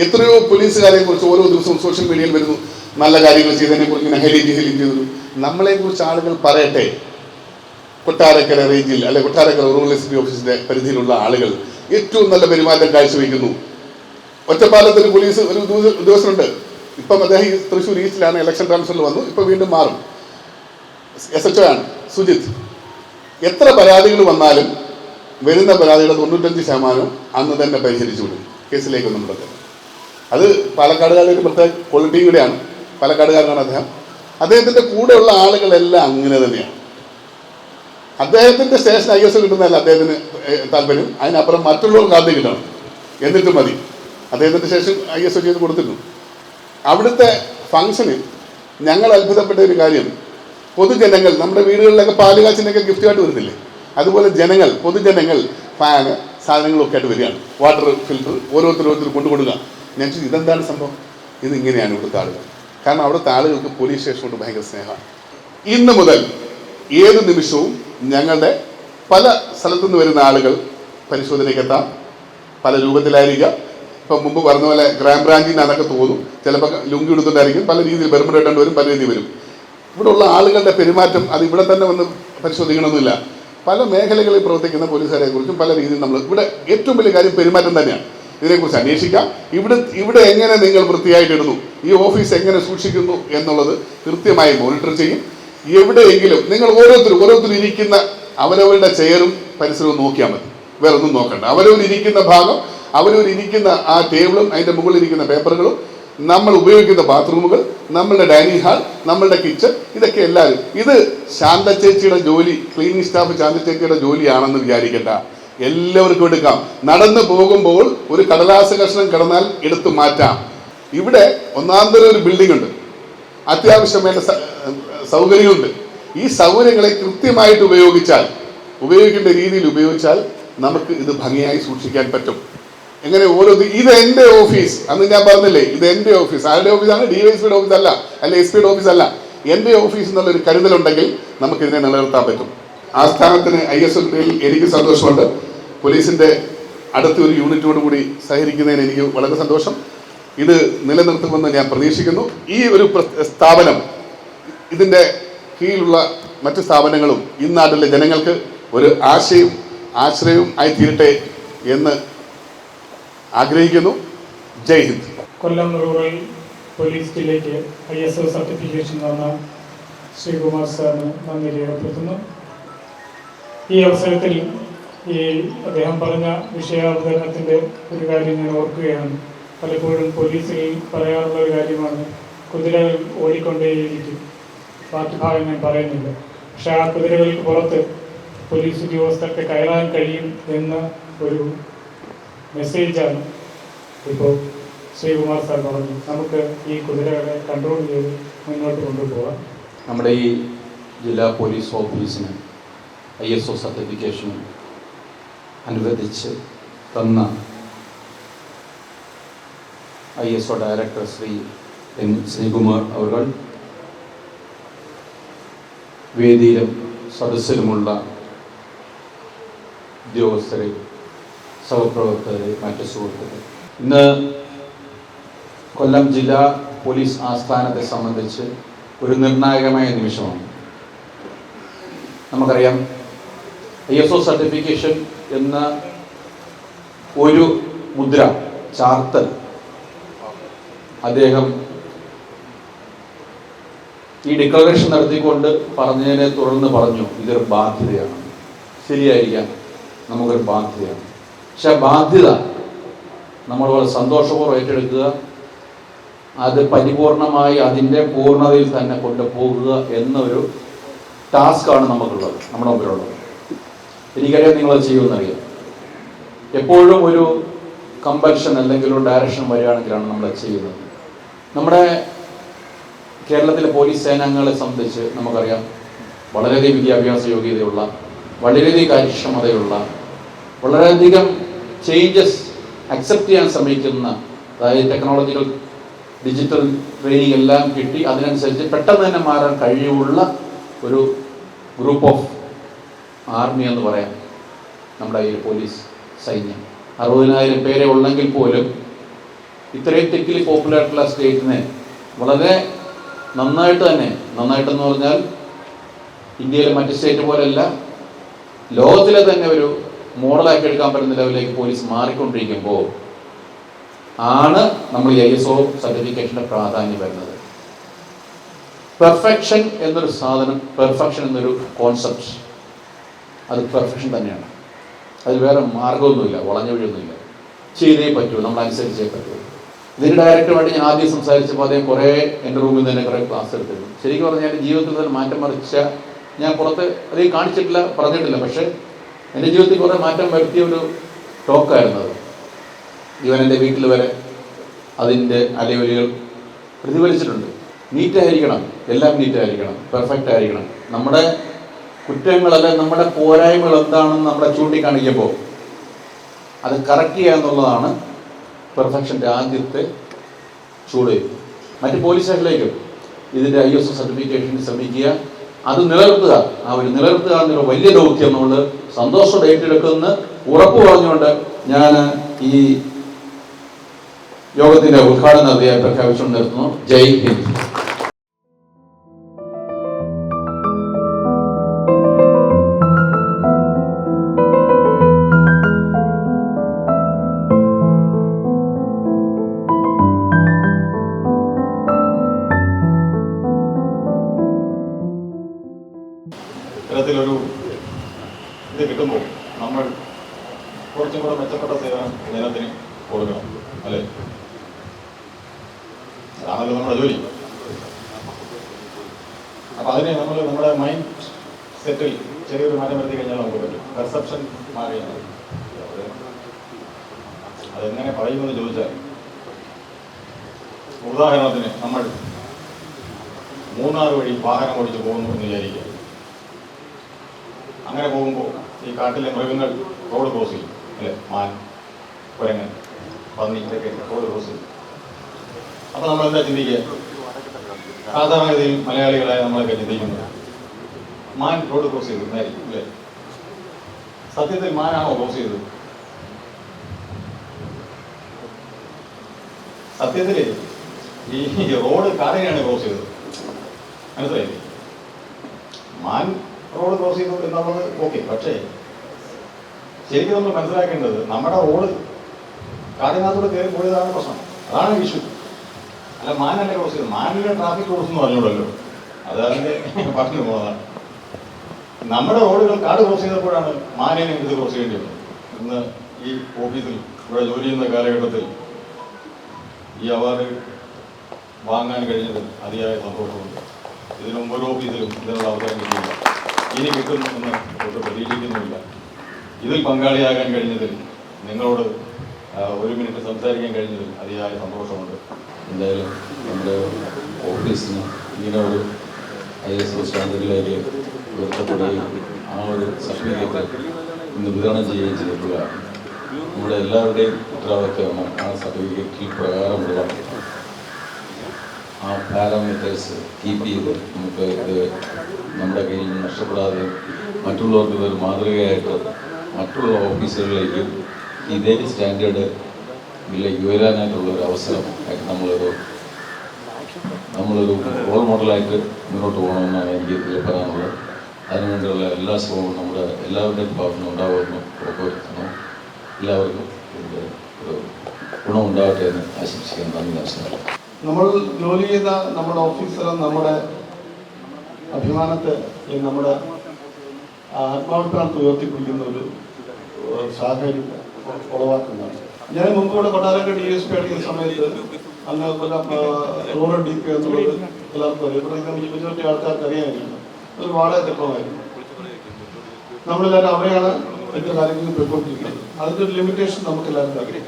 എത്രയോ പോലീസുകാരെ കുറിച്ച് ഓരോ ദിവസവും സോഷ്യൽ മീഡിയയിൽ വരുന്നു, നല്ല കാര്യങ്ങൾ ചെയ്തതിനെ കുറിച്ച് ഇങ്ങനെ ഹൈലൈറ്റ് ചെയ്തു. നമ്മളെ കുറിച്ച് ആളുകൾ പറയട്ടെ. കൊട്ടാരക്കര റേഞ്ചിൽ അല്ലെ കൊട്ടാരക്കര റൂറൽ എസ് പി ഓഫീസിന്റെ പരിധിയിലുള്ള ആളുകൾ ഏറ്റവും നല്ല പെരുമാറ്റം കാഴ്ചവെക്കുന്നു. ഒറ്റപ്പാലത്തിന് പോലീസ് ഒരു ഉദ്യോഗസ്ഥനുണ്ട്. ഇപ്പം അദ്ദേഹം തൃശ്ശൂർ ഈസ്റ്റിലാണ്, ഇലക്ഷൻ ട്രാൻസ്ഫറിൽ വന്നു, ഇപ്പം വീണ്ടും മാറും. SHO ആണ് സുജിത്ത്. എത്ര പരാതികൾ വന്നാലും വരുന്ന പരാതിയുടെ 95% അന്ന് തന്നെ പരിഹരിച്ചു വിടും, കേസിലേക്കൊന്നും നടക്കുന്നത്. അത് പാലക്കാടുകാരുടെ ഒരു പ്രത്യേക ക്വാളിറ്റിയും കൂടെയാണ്. പാലക്കാടുകാരനാണ് അദ്ദേഹം. അദ്ദേഹത്തിൻ്റെ കൂടെയുള്ള ആളുകളെല്ലാം അങ്ങനെ തന്നെയാണ്. അദ്ദേഹത്തിൻ്റെ സ്റ്റേഷൻ ISO കിട്ടുന്നതല്ല അദ്ദേഹത്തിന് താല്പര്യം, അതിനപ്പുറം മറ്റുള്ളവർക്ക് ആദ്യം കിട്ടണം, എന്നിട്ട് മതി. അദ്ദേഹത്തിൻ്റെ സ്റ്റേഷൻ ISO ചെയ്ത് കൊടുത്തിരുന്നു. അവിടുത്തെ ഫംഗ്ഷന് ഞങ്ങൾ അത്ഭുതപ്പെട്ട ഒരു കാര്യം, പൊതുജനങ്ങൾ നമ്മുടെ വീടുകളിലൊക്കെ പാലുകാച്ചിനൊക്കെ ഗിഫ്റ്റായിട്ട് വരുന്നില്ലേ, അതുപോലെ പൊതുജനങ്ങൾ ഫാന് സാധനങ്ങളൊക്കെ ആയിട്ട് വരികയാണ്. വാട്ടർ ഫിൽറ്റർ ഓരോരുത്തർ കൊണ്ടുകൊടുക്കുക. ഞാൻ ചോദിച്ചു, ഇതെന്താണ് സംഭവം? ഇതിങ്ങനെയാണ് ഇവിടുത്തെ ആളുകൾ. കാരണം അവിടുത്തെ ആളുകൾക്ക് പോലീസ് സ്റ്റേഷനോട് ഭയങ്കര സ്നേഹമാണ്. ഇന്ന് മുതൽ ഏത് നിമിഷവും ഞങ്ങളുടെ പല സ്ഥലത്തുനിന്ന് വരുന്ന ആളുകൾ പരിശോധനയ്ക്ക് എത്താം. പല രൂപത്തിലായിരിക്കാം. ഇപ്പം മുമ്പ് പറഞ്ഞ പോലെ ക്രൈംബ്രാഞ്ചിൽ നിന്ന് അതൊക്കെ തോന്നും. ചിലപ്പോൾ ലുങ്കി എടുത്തിട്ടായിരിക്കും, പല രീതിയിൽ ബെർമുഡ ഇട്ടേണ്ടി വരും, പല രീതിയിൽ വരും. ഇവിടെ ഉള്ള ആളുകളുടെ പെരുമാറ്റം അത് ഇവിടെ തന്നെ വന്ന് പരിശോധിക്കണമെന്നില്ല. പല മേഖലകളിൽ പ്രവർത്തിക്കുന്ന പോലീസുകാരെ കുറിച്ചും പല രീതിയിൽ നമ്മൾ ഇവിടെ ഏറ്റവും വലിയ കാര്യം പെരുമാറ്റം തന്നെയാണ്. ഇതിനെക്കുറിച്ച് അന്വേഷിക്കാം. ഇവിടെ എങ്ങനെ നിങ്ങൾ വൃത്തിയായിട്ട് ഇടുന്നു, ഈ ഓഫീസ് എങ്ങനെ സൂക്ഷിക്കുന്നു എന്നുള്ളത് കൃത്യമായി മോണിറ്റർ ചെയ്യും. എവിടെയെങ്കിലും നിങ്ങൾ ഓരോരുത്തരും ഇരിക്കുന്ന അവരവരുടെ ചെയറും പരിസരവും നോക്കിയാൽ മതി, വേറെ ഒന്നും നോക്കണ്ട. അവരവരിയ്ക്കുന്ന ഭാഗം, അവരവരിയ്ക്കുന്ന ആ ടേബിളും അതിൻ്റെ മുകളിൽ ഇരിക്കുന്ന പേപ്പറുകളും, നമ്മൾ ഉപയോഗിക്കുന്ന ബാത്റൂമുകൾ, നമ്മളുടെ ഡൈനിങ് ഹാൾ, നമ്മളുടെ കിച്ചൺ, ഇതൊക്കെ എല്ലാവരും. ഇത് ശാന്ത ചേച്ചിയുടെ ജോലി, ക്ലീനിങ് സ്റ്റാഫ് ശാന്ത ചേച്ചിയുടെ ജോലിയാണെന്ന് വിചാരിക്കേണ്ട. എല്ലാവർക്കും എടുക്കാം. നടന്നു പോകുമ്പോൾ ഒരു കടലാസ് കഷ്ണം കിടന്നാൽ എടുത്തു മാറ്റാം. ഇവിടെ ഒന്നാന്തരം ഒരു ബിൽഡിംഗ് ഉണ്ട്, അത്യാവശ്യം വേണ്ട സൗകര്യങ്ങളുണ്ട്. ഈ സൗകര്യങ്ങളെ കൃത്യമായിട്ട് ഉപയോഗിക്കേണ്ട രീതിയിൽ ഉപയോഗിച്ചാൽ നമുക്ക് ഇത് ഭംഗിയായി സൂക്ഷിക്കാൻ പറ്റും. എങ്ങനെ ഇത് എൻ്റെ ഓഫീസ്, അന്ന് ഞാൻ പറഞ്ഞില്ലേ, ഇത് എൻ്റെ ഓഫീസ്. ആരുടെ ഓഫീസാണ്? DYSPയുടെ ഓഫീസ് അല്ല, SPയുടെ ഓഫീസ് അല്ല, എൻ്റെ ഓഫീസ് എന്നുള്ളൊരു കരുതലുണ്ടെങ്കിൽ നമുക്കിതിനെ നിലനിർത്താൻ പറ്റും. ആസ്ഥാനത്തിന് ISO എനിക്ക് സന്തോഷമുണ്ട്. പോലീസിൻ്റെ അടുത്ത ഒരു യൂണിറ്റോട് കൂടി സഹകരിക്കുന്നതിന് എനിക്ക് വളരെ സന്തോഷം. ഇത് നിലനിർത്തുമെന്ന് ഞാൻ പ്രതീക്ഷിക്കുന്നു. ഈ ഒരു സ്ഥാപനം, ഇതിൻ്റെ കീഴിലുള്ള മറ്റ് സ്ഥാപനങ്ങളും ഈ നാട്ടിലെ ജനങ്ങൾക്ക് ഒരു ആശ്രയവും ആയി തീരട്ടെ എന്ന് ആഗ്രഹിക്കുന്നു. ജയ് ഹിന്ദ്. കൊല്ലം റൂറൽ പോലീസ് ജില്ലയ്ക്ക് ISO സർട്ടിഫിക്കേഷൻ വന്ന ശ്രീകുമാർ സാറിന് നന്ദി രേഖപ്പെടുത്തുന്നു. ഈ അവസരത്തിൽ അദ്ദേഹം പറഞ്ഞ വിഷയാവതരണത്തിൻ്റെ ഒരു കാര്യം ഞാൻ ഓർക്കുകയാണ്. പലപ്പോഴും പോലീസിൽ പറയാറുള്ള ഒരു കാര്യമാണ്, കുതിരകൾ ഓടിക്കൊണ്ടേയിരിക്കും, ബാക്കി ഭാഗം ഞാൻ പറയുന്നില്ല. പക്ഷെ ആ കുതിരകൾക്ക് പുറത്ത് പോലീസ് ഉദ്യോഗസ്ഥർക്ക് കയറാൻ കഴിയും എന്ന ഒരു മെസ്സേജാണ് ഇപ്പോൾ ശ്രീകുമാർ സാർ പറഞ്ഞു. നമുക്ക് ഈ കുതിരകളെ കൺട്രോൾ ചെയ്ത് മുന്നോട്ട് കൊണ്ടുപോകാം. നമ്മുടെ ഈ ജില്ലാ പോലീസ് ഓഫീസിന് ISO സർട്ടിഫിക്കേഷൻ അനുവദിച്ച് തന്ന ISO director Shri N. Sreekumar അവർ, വേദിയിലും സദസ്സിലുമുള്ള ഉദ്യോഗസ്ഥരെ, സഹപ്രവർത്തകരെ, മറ്റ് സുഹൃത്തുക്കൾ, ഇന്ന് കൊല്ലം ജില്ലാ പോലീസ് ആസ്ഥാനത്തെ സംബന്ധിച്ച് ഒരു നിർണായകമായ നിമിഷമാണ്. നമുക്കറിയാം, ISO സർട്ടിഫിക്കേഷൻ എന്ന ഒരു മുദ്ര ചാർത്തൽ അദ്ദേഹം ഈ ഡിക്ലറേഷൻ നടത്തിക്കൊണ്ട് പറഞ്ഞതിനെ തുടർന്ന് പറഞ്ഞു, ഇതൊരു ബാധ്യതയാണ്. ശരിയായിരിക്കാം, നമുക്കൊരു ബാധ്യതയാണ്. പക്ഷെ ആ ബാധ്യത നമ്മൾ വളരെ സന്തോഷപൂർവ്വം ഏറ്റെടുക്കുക, അത് പരിപൂർണമായി അതിൻ്റെ പൂർണ്ണതയിൽ തന്നെ കൊണ്ടുപോകുക എന്നൊരു ടാസ്ക്കാണ് നമുക്കുള്ളത്, നമ്മുടെ മുമ്പിലുള്ളത്. എനിക്കറിയാം നിങ്ങളത് ചെയ്യുമെന്നറിയാം. എപ്പോഴും ഒരു കമ്പൽഷൻ അല്ലെങ്കിൽ ഒരു ഡയറക്ഷൻ വരികയാണെങ്കിലാണ് നമ്മളത് ചെയ്യുന്നത്. നമ്മുടെ കേരളത്തിലെ പോലീസ് സേനാംഗങ്ങളെ സംബന്ധിച്ച് നമുക്കറിയാം, വളരെയധികം വിദ്യാഭ്യാസ യോഗ്യതയുള്ള, വളരെയധികം കാര്യക്ഷമതയുള്ള, വളരെയധികം ചേഞ്ചസ് അക്സെപ്റ്റ് ചെയ്യാൻ ശ്രമിക്കുന്ന, അതായത് ടെക്നോളജിക്കൽ ഡിജിറ്റൽ ട്രെയിനിങ് എല്ലാം കിട്ടി അതിനനുസരിച്ച് പെട്ടെന്ന് തന്നെ മാറാൻ കഴിവുള്ള ഒരു ഗ്രൂപ്പ് ഓഫ് ആർമി എന്ന് പറയാം നമ്മുടെ ഈ പോലീസ് സൈന്യം. 60,000 പേരെ ഉള്ളെങ്കിൽ പോലും ഇത്രയും ടെക്കിലി പോപ്പുലർ ആയിട്ടുള്ള സ്റ്റേറ്റിനെ വളരെ നന്നായിട്ടെന്ന് പറഞ്ഞാൽ ഇന്ത്യയിലെ മറ്റ് സ്റ്റേറ്റ് പോലെയല്ല, ലോകത്തിലെ തന്നെ ഒരു മോഡലാക്കി എടുക്കാൻ പറ്റുന്ന ലെവലിലേക്ക് പോലീസ് മാറിക്കൊണ്ടിരിക്കുമ്പോൾ ആണ് നമ്മൾ ഈ ISO സർട്ടിഫിക്കേഷൻ്റെ പ്രാധാന്യം വരുന്നത്. പെർഫെക്ഷൻ എന്നൊരു സാധനം, പെർഫെക്ഷൻ എന്നൊരു കോൺസെപ്റ്റ്, അത് പെർഫെക്ഷൻ തന്നെയാണ്. അതിൽ വേറെ മാർഗമൊന്നുമില്ല, വളഞ്ഞൊഴിയൊന്നുമില്ല. ചെയ്തേ പറ്റൂ, നമ്മൾ അനുസരിച്ചേ പറ്റൂ. ഇതിന് ഡയറക്ടറുമായിട്ട് ഞാൻ ആദ്യം സംസാരിച്ചപ്പോൾ അദ്ദേഹം കുറേ എൻ്റെ റൂമിൽ നിന്ന് തന്നെ കുറേ ക്ലാസ് എടുത്തിരുന്നു. ശരിക്കും പറഞ്ഞാൽ ജീവിതത്തിൽ തന്നെ മാറ്റം മറിച്ച, ഞാൻ പുറത്ത് അധികം കാണിച്ചിട്ടില്ല, പറഞ്ഞിട്ടില്ല, പക്ഷേ എൻ്റെ ജീവിതത്തിൽ കുറേ മാറ്റം വരുത്തിയ ഒരു ടോക്കായിരുന്നത്. ഇവൻ എൻ്റെ വീട്ടിൽ വരെ അതിൻ്റെ അലവലികൾ പ്രതിഫലിച്ചിട്ടുണ്ട്. നീറ്റായിരിക്കണം, എല്ലാം നീറ്റായിരിക്കണം, പെർഫെക്റ്റ് ആയിരിക്കണം. നമ്മുടെ കുറ്റങ്ങളല്ല, നമ്മുടെ പോരായ്മകൾ എന്താണെന്ന് നമ്മളെ ചൂണ്ടിക്കാണിക്കുമ്പോൾ അത് കറക്റ്റ് ചെയ്യുക എന്നുള്ളതാണ് പെർഫെക്ഷൻ്റെ ആദ്യത്തെ ചൂട്. മറ്റ് പോലീസ് സ്റ്റേഷനിലേക്കും ഇതിൻ്റെ ISO സർട്ടിഫിക്കേഷൻ ശ്രമിക്കുക, അത് നിലനിർത്തുക. നിലനിർത്തുക എന്നൊരു വലിയ ദൗത്യം നമ്മൾ സന്തോഷത്തോടെ ഏറ്റെടുക്കുമെന്ന് ഉറപ്പ് പറഞ്ഞുകൊണ്ട് ഞാൻ ഈ യോഗത്തിൻ്റെ ഉദ്ഘാടന നദിയായി പ്രഖ്യാപിച്ചുകൊണ്ട് നിർത്തുന്നു. ജയ് ഹിന്ദ്. ഇത്തരത്തിലൊരു ഇത് കിട്ടുമ്പോൾ നമ്മൾ കുറച്ചും കൂടെ മെച്ചപ്പെട്ട സേവനം ജനത്തിന് കൊടുക്കണം, അല്ലേ? അതാണല്ലോ നമ്മുടെ ജോലി. അപ്പം അതിനെ നമ്മൾ നമ്മുടെ മൈൻഡ് സെറ്റിൽ ചെറിയൊരു മാറ്റം വരുത്തി കഴിഞ്ഞാൽ നമുക്ക് പറ്റും. പെർസെപ്ഷൻ മാറിയാണ്. അതെങ്ങനെ പറയുമെന്ന് ചോദിച്ചാൽ, ഉദാഹരണത്തിന് നമ്മൾ മൂന്നാർ വഴി വാഹനം ഓടിച്ച് പോകുന്നു എന്ന് വിചാരിക്കുക. അങ്ങനെ പോകുമ്പോൾ ഈ കാട്ടിലെ മൃഗങ്ങൾ റോഡ് ക്രോസ് ചെയ്യും, അല്ലേ? മാൻ, കുരങ്ങൻ, പന്നി, ഇതൊക്കെ റോഡ് ക്രോസ് ചെയ്യും. അപ്പോൾ നമ്മൾ എന്താ ചിന്തിക്കുക? സാധാരണഗതിയിൽ മലയാളികളായ നമ്മളൊക്കെ ചിന്തിക്കുന്നത് മാൻ റോഡ് ക്രോസ് ചെയ്തു എന്നായിരിക്കും, അല്ലേ? സത്യത്തിൽ മാനാണോ ക്രോസ് ചെയ്തത്? സത്യത്തിൽ ഈ റോഡ് കാടിനെയാണ് ക്രോസ് ചെയ്തത്. മനസ്സിലായില്ലേ? മാൻ റോഡ് ക്രോസ് ചെയ്തു എന്നുള്ളത് ഓക്കെ, പക്ഷേ ശരിക്കും നമ്മൾ മനസ്സിലാക്കേണ്ടത് നമ്മുടെ റോഡ് കാടിനകത്തോട് കയറി പോയതാണ് പ്രശ്നം. അതാണ് ഇഷ്യൂ. അല്ല മാനല്ലേ ക്രോസ് ചെയ്തത്. മാനിലെ ട്രാഫിക് റൂൾസ് എന്ന് പറഞ്ഞോളല്ലോ, അത് അതിൻ്റെ പറഞ്ഞു പോകുന്നതാണ്. നമ്മുടെ റോഡുകൾ കാട് ക്രോസ് ചെയ്തപ്പോഴാണ് മാനിനെ ഇത് ക്രോസ് ചെയ്യേണ്ടി വന്നത്. ഇന്ന് ഈ ഓഫീസിൽ ഇവിടെ ജോലി ചെയ്യുന്ന കാലഘട്ടത്തിൽ ഈ അവാർഡ് വാങ്ങാൻ കഴിഞ്ഞത് അതിയായ സന്തോഷമുണ്ട്. ഇതിനു മുമ്പ് ഒരു ഓഫീസിലും ഇതിനുള്ള അവസരം കിട്ടിയില്ല, ഇനി കിട്ടുമെന്ന് ഒട്ട് പ്രതീക്ഷിക്കുന്നുമില്ല. ഇതിൽ പങ്കാളിയാകാൻ കഴിഞ്ഞതിൽ, നിങ്ങളോട് ഒരു മിനിറ്റ് സംസാരിക്കാൻ കഴിഞ്ഞതിൽ അതിയായ സന്തോഷമുണ്ട്. എന്തായാലും നമ്മുടെ ഓഫീസിന് ഇങ്ങനെ ഒരു ISO സ്റ്റാൻഡേർഡിലേക്ക് ഉയർത്തപ്പെടുകയും ആ ഒരു സർട്ടിഫിക്കറ്റ് ഇന്ന് വിതരണം ചെയ്യുകയും ചെയ്തിട്ടുള്ളതാണ്. നമ്മുടെ എല്ലാവരുടെയും ഉത്തരവാദിത്തമാണ് ആ സർട്ടിഫിക്കറ്റിൽ പ്രകാരമുള്ള ആ പാരാമീറ്റേഴ്സ് കീപ്പ് ചെയ്ത് നമുക്ക് ഇത് നമ്മുടെ കയ്യിൽ നിന്ന് നഷ്ടപ്പെടാതെ മറ്റുള്ളവർക്ക് ഇതൊരു മാതൃകയായിട്ട് മറ്റുള്ള ഓഫീസുകളിലേക്കും ഇതേ സ്റ്റാൻഡേർഡ് ഇതിലേക്ക് ഉയരാനായിട്ടുള്ള ഒരു അവസരം ആയിട്ട് നമ്മളൊരു റോൾ മോഡലായിട്ട് മുന്നോട്ട് പോകണമെന്നാണ് എനിക്ക് ഇതിൽ പറയാനുള്ളത്. അതിനുവേണ്ടിയുള്ള എല്ലാ ശ്രമവും നമ്മുടെ എല്ലാവരുടെയും ഭാഗത്തുനിന്ന് ഉണ്ടാകുമെന്ന് ഉറപ്പുവരുത്തണം. എല്ലാവർക്കും ഇതിൻ്റെ ഒരു ഗുണമുണ്ടാകട്ടെ എന്ന് ആശംസിക്കാൻ നന്ദി, നമസ്കാരം. നമ്മൾ ജോലി ചെയ്ത നമ്മുടെ ഓഫീസർ നമ്മുടെ അഭിമാനത്തെ, നമ്മുടെ ആത്മാഭിമാനത്തെ ഉയർത്തിപ്പിടിക്കുന്ന ഒരു സാഹചര്യം ഉളവാക്കുന്നതാണ്. ഞാൻ മുമ്പ് ഇവിടെ കൊട്ടാരക്കര DSP അടിക്കുന്ന സമയത്ത് അന്ന് റൂറൽ DP എന്നുള്ളത് എല്ലാവർക്കും അറിയാം. ഇവിടെ മെജോറിറ്റി ആൾക്കാർക്ക് അറിയാമായിരുന്നു. ഒരു വാടക കെട്ടിടമായിരുന്നു. നമ്മളെല്ലാവരും അവിടെയാണ് എല്ലാ കാര്യങ്ങളും പോയിക്കൊണ്ടിരിക്കുന്നത്. അതിൻ്റെ ഒരു ലിമിറ്റേഷൻ നമുക്ക് എല്ലാവർക്കും അറിയാം.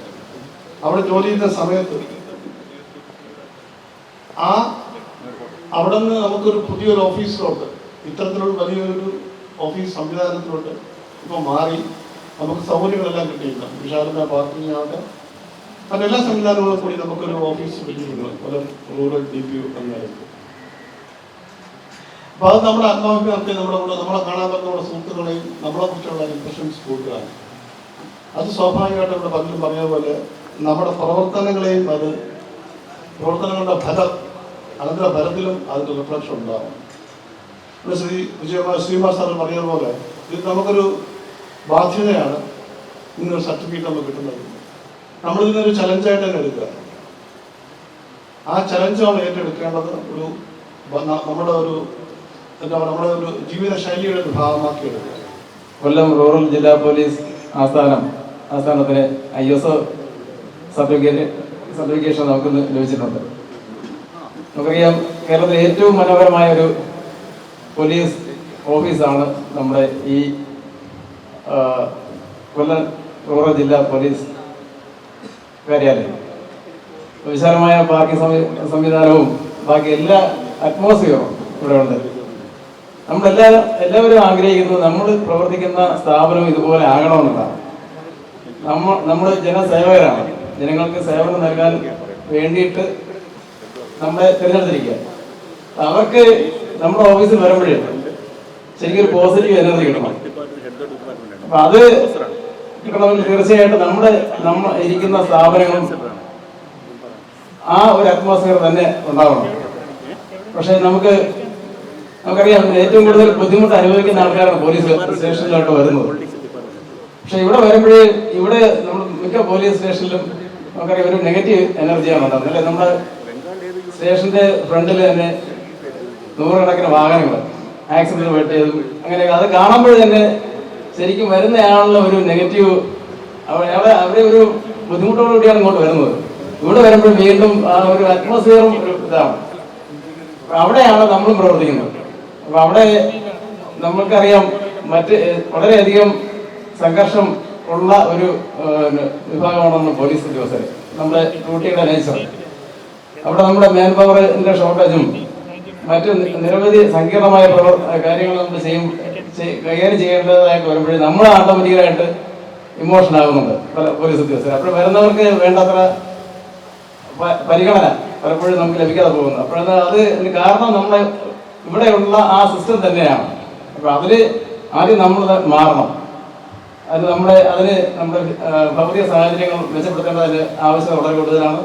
അവിടെ ജോലി ചെയ്യുന്ന സമയത്ത് അവിടെ നിന്ന് നമുക്കൊരു പുതിയൊരു ഓഫീസിലോട്ട്, ഇത്തരത്തിലുള്ള വലിയൊരു ഓഫീസ് സംവിധാനത്തിലോട്ട് ഇപ്പോൾ മാറി നമുക്ക് സൗകര്യങ്ങളെല്ലാം കിട്ടിയില്ല. വിശാലമായ പാർക്കിംഗ് ആവട്ടെ, അതിനെല്ലാ സംവിധാനങ്ങളും കൂടി നമുക്കൊരു ഓഫീസ് കിട്ടിയിരിക്കുന്നത് പോലെ റൂറൽ DP എന്നായിരുന്നു. അപ്പോൾ അത് നമ്മുടെ ആത്മാഭിമാനത്തെ നമ്മളെ കാണാൻ പറ്റുന്ന നമ്മുടെ സുഹൃത്തുക്കളെയും നമ്മളെ കുറിച്ചുള്ള ഇംപ്രഷൻസ് കൂടുതലാണ്. അത് സ്വാഭാവികമായിട്ട് ഇവിടെ പലരും പറഞ്ഞ പോലെ നമ്മുടെ പ്രവർത്തനങ്ങളെയും പ്രവർത്തനങ്ങളുടെ അനന്തര ഫലത്തിലും അതിൻ്റെ റിഫ്ലക്ഷൻ ഉണ്ടാകും. ഇവിടെ ശ്രീമാർ സാറ് പറഞ്ഞതുപോലെ ഇത് നമുക്കൊരു ബാധ്യതയാണ് ഇങ്ങനൊരു സർട്ടിഫിക്കറ്റ് നമുക്ക് കിട്ടുന്നത്. നമ്മളിതിനൊരു ചലഞ്ചായിട്ട് തന്നെ എടുക്കുക. ആ ചലഞ്ച് നമ്മൾ ഏറ്റെടുക്കേണ്ടത് നമ്മുടെ ഒരു ജീവിത ശൈലിയുടെ ഒരു ഭാഗമാക്കി എടുക്കുക. കൊല്ലം റൂറൽ ജില്ലാ പോലീസ് ആസ്ഥാനത്തിന് ISO സർട്ടിഫിക്കേഷൻ നമുക്ക് ലഭിച്ചിട്ടുണ്ട്. നമുക്കറിയാം, കേരളത്തിലെ ഏറ്റവും മനോഹരമായ ഒരു പോലീസ് ഓഫീസാണ് നമ്മുടെ ഈ കൊല്ലം റൂറൽ ജില്ലാ പോലീസ് കാര്യാലയം. വിശാലമായ പാർക്കിംഗ് സംവിധാനവും ബാക്കി എല്ലാ അറ്റ്മോസ്ഫിയറും ഇവിടെ ഉണ്ട്. എല്ലാവരും ആഗ്രഹിക്കുന്നത് നമ്മൾ പ്രവർത്തിക്കുന്ന സ്ഥാപനം ഇതുപോലെ ആകണമെന്നുള്ളതാണ്. നമ്മൾ ജനസേവകരാണ്. ജനങ്ങൾക്ക് സേവനം നൽകാൻ വേണ്ടിയിട്ട് നമ്മളെ തിരഞ്ഞെടുത്തിരിക്കുക. അവർക്ക് നമ്മുടെ ഓഫീസിൽ വരുമ്പോഴേ ശരിക്കും ഒരു പോസിറ്റീവ് എനർജി കിട്ടണം. അപ്പൊ അത് കിട്ടണമെങ്കിൽ തീർച്ചയായിട്ടും നമ്മൾ ഇരിക്കുന്ന സ്ഥാപനങ്ങളും ആ ഒരു അറ്റ്മോസ്ഫിയർ തന്നെ ഉണ്ടാവണം. പക്ഷെ നമുക്കറിയാം, ഏറ്റവും കൂടുതൽ ബുദ്ധിമുട്ട് അനുഭവിക്കുന്ന ആൾക്കാരാണ് പോലീസ് സ്റ്റേഷനിലോട്ട് വരുന്നത്. പക്ഷെ ഇവിടെ വരുമ്പോഴേ ഇവിടെ നമ്മൾ മിക്ക പോലീസ് സ്റ്റേഷനിലും നമുക്കറിയാം ഒരു നെഗറ്റീവ് എനർജിയാണ് ഉണ്ടാകുന്നത്. അല്ലെ, നമ്മുടെ സ്റ്റേഷന്റെ ഫ്രണ്ടിൽ തന്നെ നൂറുകണക്കിന് വാഹനങ്ങൾ ആക്സിഡന്റ് പറ്റിയതും അങ്ങനെ അത് കാണുമ്പോൾ തന്നെ ശരിക്കും വരുന്നയാളുടെ ഒരു നെഗറ്റീവ് അവരെ ഒരു ബുദ്ധിമുട്ടോടുകൂടിയാണ് ഇങ്ങോട്ട് വരുന്നത്. ഇവിടെ വരുമ്പോൾ വീണ്ടും ആ ഒരു അറ്റ്മോസ്ഫിയറും ഒരു ഇതാണ്. അവിടെയാണ് നമ്മളും പ്രവർത്തിക്കുന്നത്. അപ്പൊ അവിടെ നമ്മൾക്കറിയാം വളരെയധികം സംഘർഷം ഉള്ള ഒരു വിഭാഗമാണ് പോലീസ് ഉദ്യോഗസ്ഥർ. നമ്മുടെ ഡ്യൂട്ടിയുടെ നേച്ചർ. അവിടെ നമ്മുടെ മാൻ പവറിന്റെ ഷോർട്ടേജും മറ്റു നിരവധി സങ്കീർണമായ കാര്യങ്ങൾ നമ്മൾ കൈകാര്യം ചെയ്യേണ്ടതായിട്ട് വരുമ്പോഴേ നമ്മൾ ഓട്ടോമാറ്റിക്കലായിട്ട് ഇമോഷൻ ആകുന്നുണ്ട് പല പോലീസ് ഉദ്യോഗസ്ഥർ. അപ്പോൾ വരുന്നവർക്ക് വേണ്ടത്ര പരിഗണന പലപ്പോഴും നമുക്ക് ലഭിക്കാതെ പോകുന്നു. അപ്പോഴത് കാരണം നമ്മളെ ഇവിടെയുള്ള ആ സിസ്റ്റം തന്നെയാണ്. അപ്പൊ ആദ്യം നമ്മൾ മാറണം. അതിന് നമ്മുടെ ഭൗതിക സാഹചര്യങ്ങൾ മെച്ചപ്പെടുത്തേണ്ടതിന്റെ ആവശ്യകത വളരെ കൂടുതലാണ്.